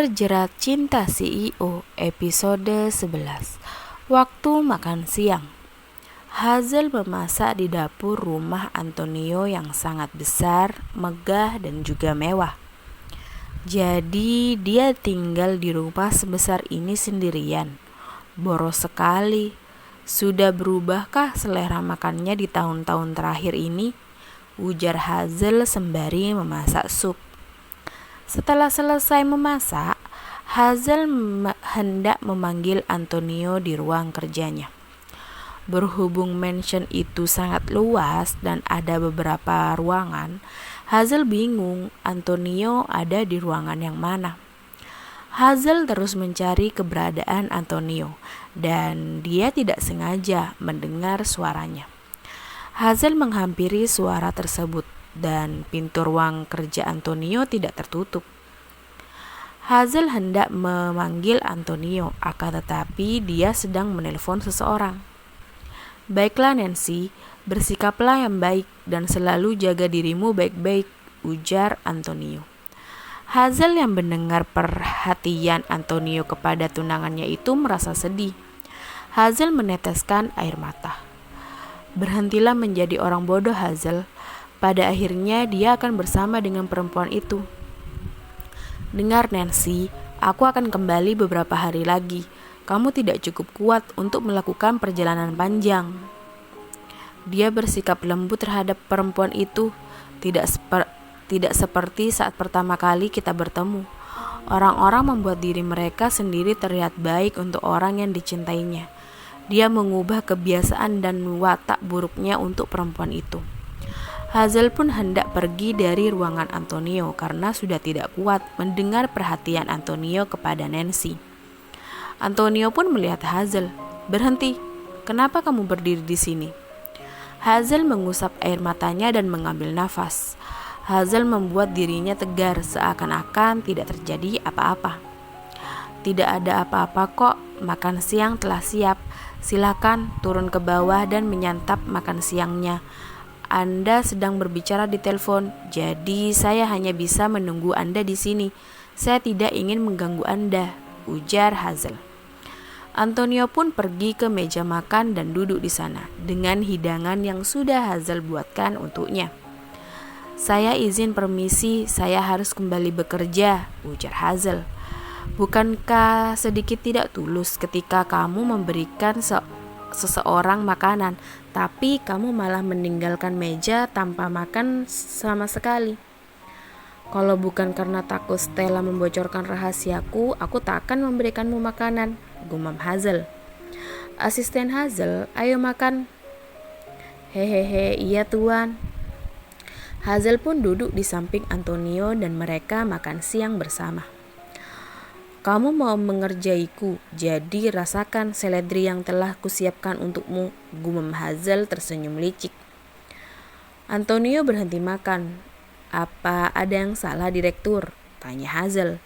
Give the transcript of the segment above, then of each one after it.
Terjerat Cinta CEO episode 11. Waktu makan siang. Hazel memasak di dapur rumah Antonio yang sangat besar, megah dan juga mewah. Jadi dia tinggal di rumah sebesar ini sendirian. Boros sekali. Sudah berubahkah selera makannya di tahun-tahun terakhir ini? Ujar Hazel sembari memasak sup. Setelah selesai memasak, Hazel hendak memanggil Antonio di ruang kerjanya. Berhubung mansion itu sangat luas dan ada beberapa ruangan, Hazel bingung Antonio ada di ruangan yang mana. Hazel terus mencari keberadaan Antonio dan dia tidak sengaja mendengar suaranya. Hazel menghampiri suara tersebut dan pintu ruang kerja Antonio tidak tertutup. Hazel hendak memanggil Antonio, akan tetapi dia sedang menelpon seseorang. "Baiklah Nancy, bersikaplah yang baik dan selalu jaga dirimu baik-baik," ujar Antonio. Hazel yang mendengar perhatian Antonio kepada tunangannya itu merasa sedih. Hazel meneteskan air mata. "Berhentilah menjadi orang bodoh, Hazel. Pada akhirnya dia akan bersama dengan perempuan itu." "Dengar Nancy, aku akan kembali beberapa hari lagi. Kamu tidak cukup kuat untuk melakukan perjalanan panjang." Dia bersikap lembut terhadap perempuan itu, tidak seperti saat pertama kali kita bertemu. Orang-orang membuat diri mereka sendiri terlihat baik untuk orang yang dicintainya. Dia mengubah kebiasaan dan watak buruknya untuk perempuan itu. Hazel pun hendak pergi dari ruangan Antonio karena sudah tidak kuat mendengar perhatian Antonio kepada Nancy. Antonio pun melihat Hazel. "Berhenti, kenapa kamu berdiri di sini?" Hazel mengusap air matanya dan mengambil nafas. Hazel membuat dirinya tegar seakan-akan tidak terjadi apa-apa. "Tidak ada apa-apa kok, makan siang telah siap. Silakan turun ke bawah dan menyantap makan siangnya. Anda sedang berbicara di telepon, jadi saya hanya bisa menunggu Anda di sini. Saya tidak ingin mengganggu Anda," ujar Hazel. Antonio pun pergi ke meja makan dan duduk di sana dengan hidangan yang sudah Hazel buatkan untuknya. "Saya izin permisi, saya harus kembali bekerja," ujar Hazel. "Bukankah sedikit tidak tulus ketika kamu memberikan seseorang makanan, tapi kamu malah meninggalkan meja tanpa makan sama sekali?" "Kalau bukan karena takut Stella membocorkan rahasiaku, aku tak akan memberikanmu makanan," gumam Hazel. "Asisten Hazel, ayo makan." "Hehehe, iya tuan." Hazel pun duduk di samping Antonio dan mereka makan siang bersama. "Kamu mau mengerjaiku, jadi rasakan seledri yang telah kusiapkan untukmu," gumam Hazel tersenyum licik. Antonio berhenti makan. "Apa ada yang salah, Direktur?" tanya Hazel.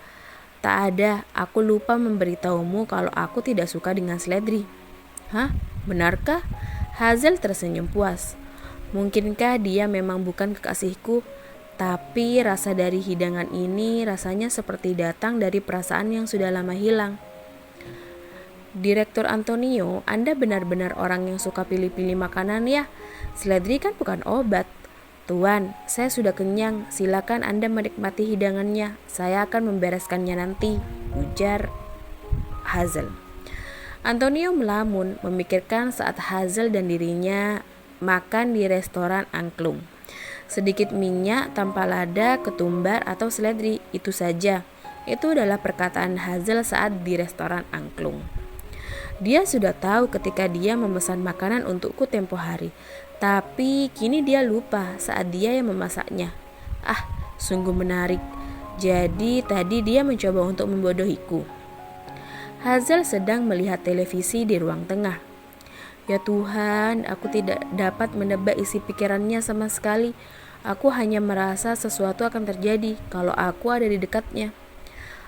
"Tak ada, aku lupa memberitahumu kalau aku tidak suka dengan seledri." "Hah? Benarkah?" Hazel tersenyum puas. "Mungkinkah dia memang bukan kekasihku? Tapi rasa dari hidangan ini rasanya seperti datang dari perasaan yang sudah lama hilang." "Direktur Antonio, Anda benar-benar orang yang suka pilih-pilih makanan ya? Seledri kan bukan obat." "Tuan, saya sudah kenyang. Silakan Anda menikmati hidangannya. Saya akan membereskannya nanti," ujar Hazel. Antonio melamun, memikirkan saat Hazel dan dirinya makan di restoran angklung. Sedikit minyak tanpa lada, ketumbar atau seledri, itu saja. Itu adalah perkataan Hazel saat di restoran angklung. Dia sudah tahu ketika dia memesan makanan untukku tempo hari, tapi kini dia lupa saat dia yang memasaknya. Sungguh menarik. Jadi tadi dia mencoba untuk membodohiku. Hazel sedang melihat televisi di ruang tengah. "Ya Tuhan, aku tidak dapat menebak isi pikirannya sama sekali. Aku hanya merasa sesuatu akan terjadi kalau aku ada di dekatnya."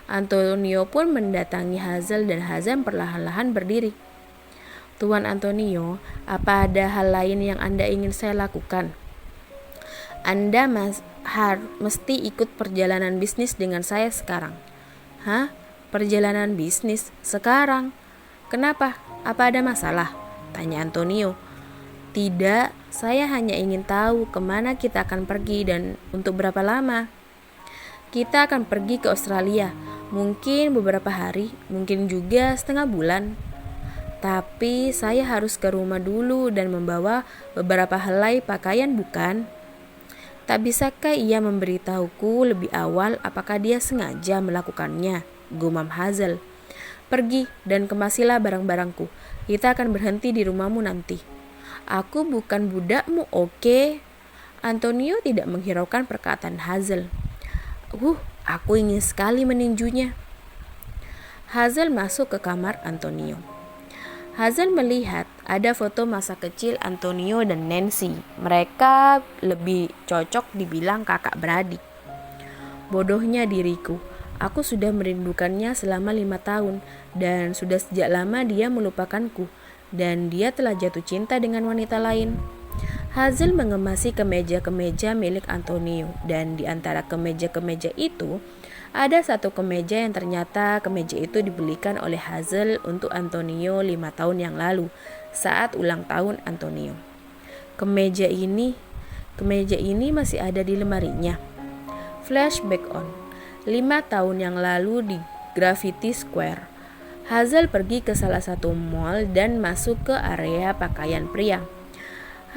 Antonio pun mendatangi Hazel dan Hazel perlahan-lahan berdiri. "Tuan Antonio, apa ada hal lain yang Anda ingin saya lakukan?" "Anda mesti ikut perjalanan bisnis dengan saya sekarang." Hah? Perjalanan bisnis? Sekarang? Kenapa? Apa ada masalah? Tanya Antonio. Tidak, saya hanya ingin tahu kemana kita akan pergi dan untuk berapa lama. Kita akan pergi ke Australia, mungkin beberapa hari, mungkin juga setengah bulan. Tapi saya harus ke rumah dulu dan membawa beberapa helai pakaian, bukan? Tak bisakah ia memberitahuku lebih awal apakah dia sengaja melakukannya? Gumam Hazel. Pergi dan kemasilah barang-barangku. Kita akan berhenti di rumahmu nanti. Aku bukan budakmu, oke? Antonio tidak menghiraukan perkataan Hazel. Aku ingin sekali meninjunya. Hazel masuk ke kamar Antonio. Hazel melihat ada foto masa kecil Antonio dan Nancy. Mereka lebih cocok dibilang kakak beradik. Bodohnya diriku. Aku sudah merindukannya selama 5 tahun dan sudah sejak lama dia melupakanku. Dan dia telah jatuh cinta dengan wanita lain. Hazel mengemasi kemeja-kemeja milik Antonio, dan di antara kemeja-kemeja itu ada satu kemeja yang ternyata kemeja itu dibelikan oleh Hazel untuk Antonio 5 tahun yang lalu saat ulang tahun Antonio. Kemeja ini masih ada di lemarinya. Flashback on 5 tahun yang lalu di Graffiti Square. Hazel pergi ke salah satu mall dan masuk ke area pakaian pria.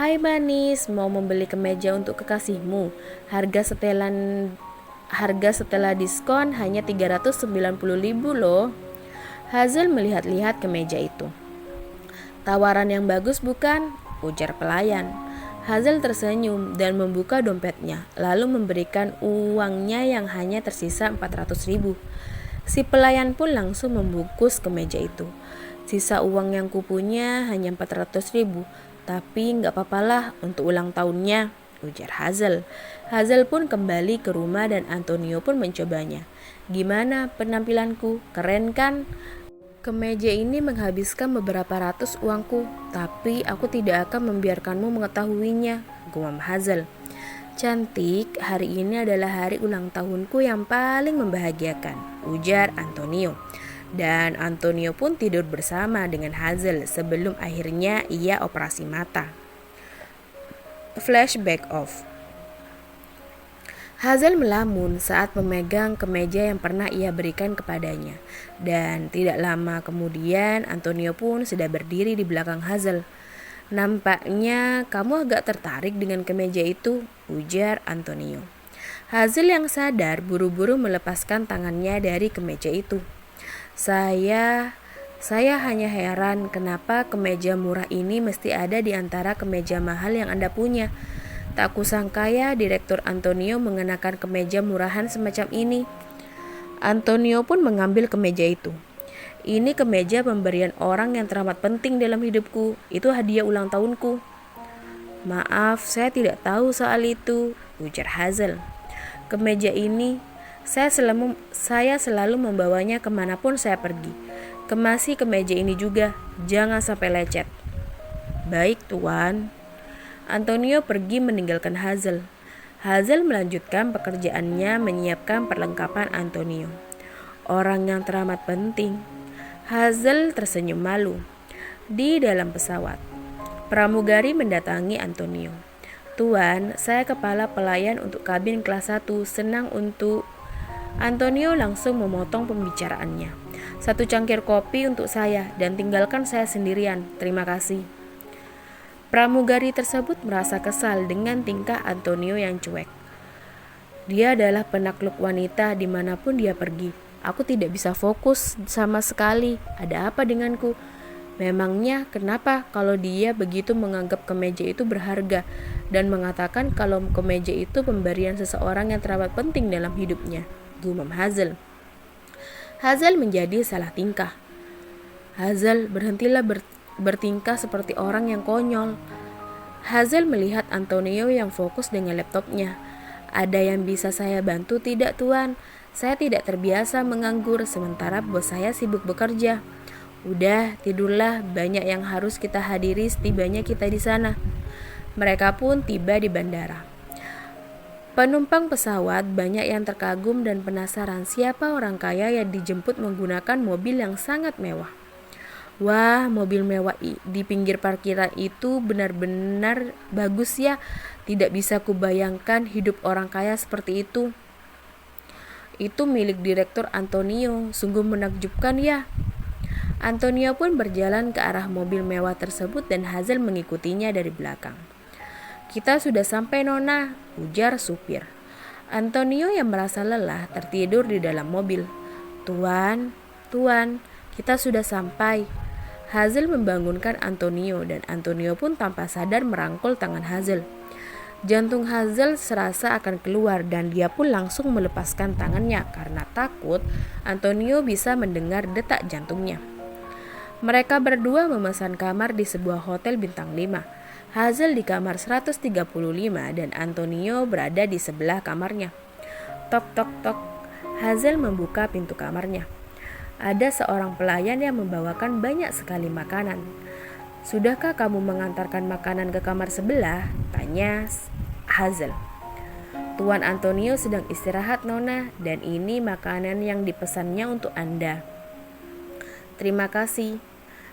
Hai manis, mau membeli kemeja untuk kekasihmu. Harga setelah diskon hanya 390.000 loh. Hazel melihat-lihat kemeja itu. Tawaran yang bagus bukan? Ujar pelayan. Hazel tersenyum dan membuka dompetnya, lalu memberikan uangnya yang hanya tersisa 400.000. Si pelayan pun langsung membungkus kemeja itu. Sisa uang yang kupunya hanya 400.000, tapi gak papalah untuk ulang tahunnya, ujar Hazel. Hazel pun kembali ke rumah dan Antonio pun mencobanya. Gimana penampilanku? Keren kan? Kemeja ini menghabiskan beberapa ratus uangku, tapi aku tidak akan membiarkanmu mengetahuinya, gumam Hazel. Cantik, hari ini adalah hari ulang tahunku yang paling membahagiakan, ujar Antonio. Dan Antonio pun tidur bersama dengan Hazel sebelum akhirnya ia operasi mata. Flashback off. Hazel melamun saat memegang kemeja yang pernah ia berikan kepadanya. Dan tidak lama kemudian Antonio pun sudah berdiri di belakang Hazel. Nampaknya kamu agak tertarik dengan kemeja itu, ujar Antonio. Hazel yang sadar buru-buru melepaskan tangannya dari kemeja itu. Saya hanya heran kenapa kemeja murah ini mesti ada di antara kemeja mahal yang Anda punya. Tak kusangka ya Direktur Antonio mengenakan kemeja murahan semacam ini. Antonio pun mengambil kemeja itu. Ini kemeja pemberian orang yang teramat penting dalam hidupku. Itu hadiah ulang tahunku. Maaf, saya tidak tahu soal itu, ujar Hazel. Kemeja ini, saya selalu membawanya kemanapun saya pergi. Kemasi kemeja ini juga, jangan sampai lecet. Baik, Tuan. Antonio pergi meninggalkan Hazel. Hazel melanjutkan pekerjaannya menyiapkan perlengkapan Antonio. Orang yang teramat penting. Hazel tersenyum malu. Di dalam pesawat, pramugari mendatangi Antonio. Tuan, saya kepala pelayan untuk kabin kelas 1. Senang untuk... Antonio langsung memotong pembicaraannya. 1 cangkir kopi untuk saya dan tinggalkan saya sendirian. Terima kasih. Pramugari tersebut merasa kesal dengan tingkah Antonio yang cuek. Dia adalah penakluk wanita dimanapun dia pergi. Aku tidak bisa fokus sama sekali. Ada apa denganku? Memangnya kenapa kalau dia begitu menganggap kemeja itu berharga dan mengatakan kalau kemeja itu pemberian seseorang yang teramat penting dalam hidupnya? Gumam Hazel. Hazel menjadi salah tingkah. Hazel, berhentilah bertingkah seperti orang yang konyol. Hazel melihat Antonio yang fokus dengan laptopnya. Ada yang bisa saya bantu tidak, Tuan? Saya tidak terbiasa menganggur sementara bos saya sibuk bekerja. Udah, tidurlah, banyak yang harus kita hadiri setibanya kita di sana. Mereka pun tiba di bandara. Penumpang pesawat banyak yang terkagum dan penasaran siapa orang kaya yang dijemput menggunakan mobil yang sangat mewah. Wah, mobil mewah di pinggir parkiran itu benar-benar bagus ya. Tidak bisa kubayangkan hidup orang kaya seperti itu. Itu milik Direktur Antonio, sungguh menakjubkan ya. Antonio pun berjalan ke arah mobil mewah tersebut dan Hazel mengikutinya dari belakang. Kita sudah sampai, Nona, ujar supir. Antonio yang merasa lelah tertidur di dalam mobil. Tuan, kita sudah sampai. Hazel membangunkan Antonio dan Antonio pun tanpa sadar merangkul tangan Hazel. Jantung Hazel serasa akan keluar dan dia pun langsung melepaskan tangannya karena takut Antonio bisa mendengar detak jantungnya. Mereka berdua memesan kamar di sebuah hotel bintang 5. Hazel di kamar 135 dan Antonio berada di sebelah kamarnya. Tok tok tok. Hazel membuka pintu kamarnya. Ada seorang pelayan yang membawakan banyak sekali makanan. Sudahkah kamu mengantarkan makanan ke kamar sebelah? Tanya Hazel. Tuan Antonio sedang istirahat, Nona, dan ini makanan yang dipesannya untuk Anda. Terima kasih.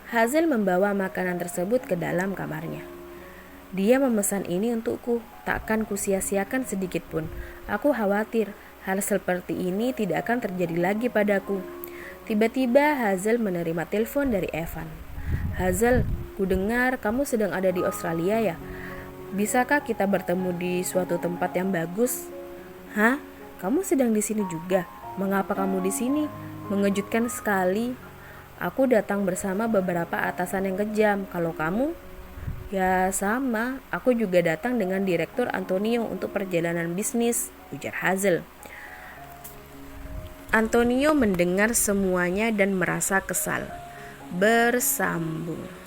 Hazel membawa makanan tersebut ke dalam kamarnya. Dia memesan ini untukku, takkan kusia-siakan sedikit pun. Aku khawatir hal seperti ini tidak akan terjadi lagi padaku. Tiba-tiba Hazel menerima telepon dari Evan. Hazel, kudengar kamu sedang ada di Australia ya? Bisakah kita bertemu di suatu tempat yang bagus? Hah? Kamu sedang di sini juga? Mengapa kamu di sini? Mengejutkan sekali. Aku datang bersama beberapa atasan yang kejam. Kalau kamu? Ya sama, aku juga datang dengan Direktur Antonio untuk perjalanan bisnis, ujar Hazel. Antonio mendengar semuanya dan merasa kesal. Bersambung.